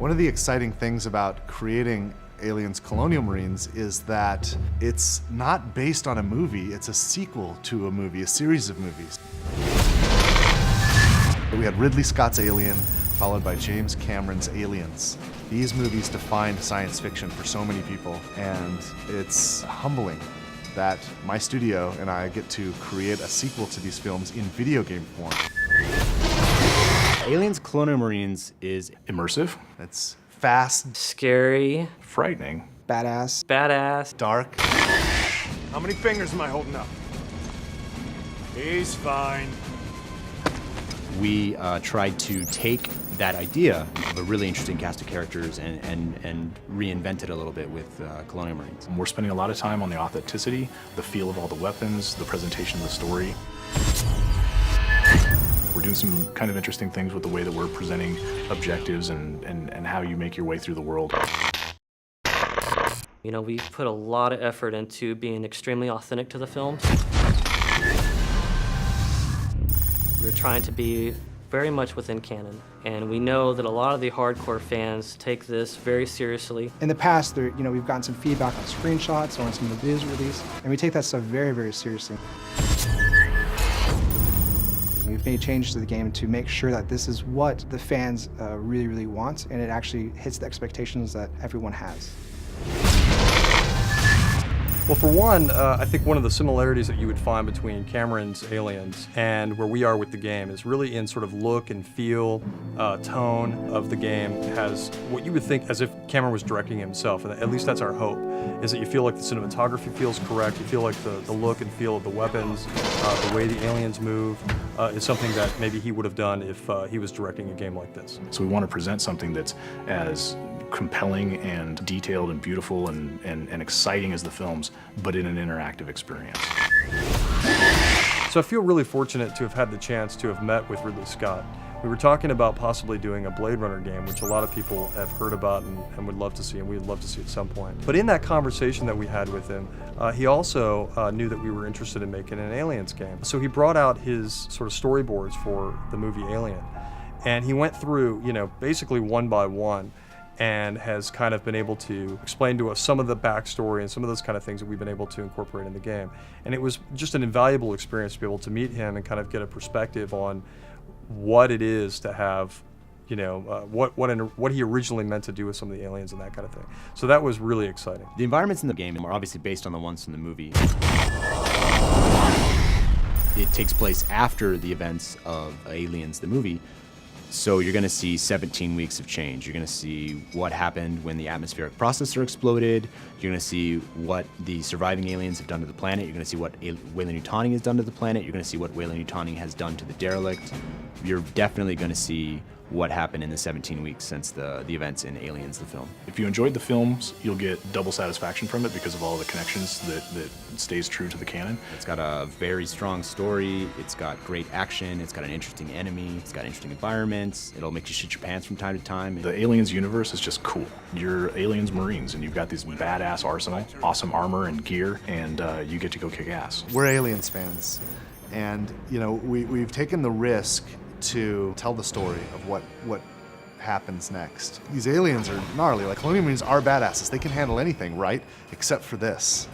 One of the exciting things about creating Aliens Colonial Marines is that it's not based on a movie, it's a sequel to a movie, a series of movies. We had Ridley Scott's Alien, followed by James Cameron's Aliens. These movies defined science fiction for so many people, and it's humbling that my studio and I get to create a sequel to these films in video game form. Aliens Colonial Marines is immersive. It's fast, scary, frightening, badass, dark. How many fingers am I holding up? He's fine. we tried to take that idea of a really interesting cast of characters and reinvent it a little bit with Colonial Marines. We're spending a lot of time on the authenticity, the feel of all the weapons, the presentation of the story. We're doing some kind of interesting things with the way that we're presenting objectives and how you make your way through the world. You know, we've put a lot of effort into being extremely authentic to the films. We're trying to be very much within canon, and we know that a lot of the hardcore fans take this very seriously. In the past, we've gotten some feedback on screenshots or on some of the news release, and we take that stuff very, very seriously. We've made changes to the game to make sure that this is what the fans really, really want, and it actually hits the expectations that everyone has. Well, for one, I think one of the similarities that you would find between Cameron's Aliens and where we are with the game is really in sort of look and feel, tone of the game. It has what you would think as if Cameron was directing himself, and at least that's our hope, is that you feel like the cinematography feels correct, you feel like the look and feel of the weapons, the way the aliens move, is something that maybe he would have done if he was directing a game like this. So we want to present something that's as compelling and detailed and beautiful and exciting as the films, but in an interactive experience. So I feel really fortunate to have had the chance to have met with Ridley Scott. We were talking about possibly doing a Blade Runner game, which a lot of people have heard about and would love to see, and we'd love to see at some point. But in that conversation that we had with him, he also knew that we were interested in making an Aliens game. So he brought out his sort of storyboards for the movie Alien, and he went through, basically one by one, and has kind of been able to explain to us some of the backstory and some of those kind of things that we've been able to incorporate in the game. And it was just an invaluable experience to be able to meet him and kind of get a perspective on what it is to have, what he originally meant to do with some of the aliens and that kind of thing. So that was really exciting. The environments in the game are obviously based on the ones from the movie. It takes place after the events of Aliens, the movie. So you're going to see 17 weeks of change. You're going to see what happened when the atmospheric processor exploded. You're going to see what the surviving aliens have done to the planet. You're going to see what Weyland-Yutani has done to the planet. You're going to see what Weyland-Yutani has done to the derelict. You're definitely going to see what happened in the 17 weeks since the events in Aliens, the film. If you enjoyed the films, you'll get double satisfaction from it because of all the connections that stays true to the canon. It's got a very strong story, it's got great action, it's got an interesting enemy, it's got interesting environments, it'll make you shit your pants from time to time. The Aliens universe is just cool. You're Aliens Marines and you've got this badass arsenal, awesome armor and gear, and you get to go kick ass. We're Aliens fans, and we've taken the risk to tell the story of what happens next. These aliens are gnarly. Like, Colonial Marines are badasses. They can handle anything, right? Except for this.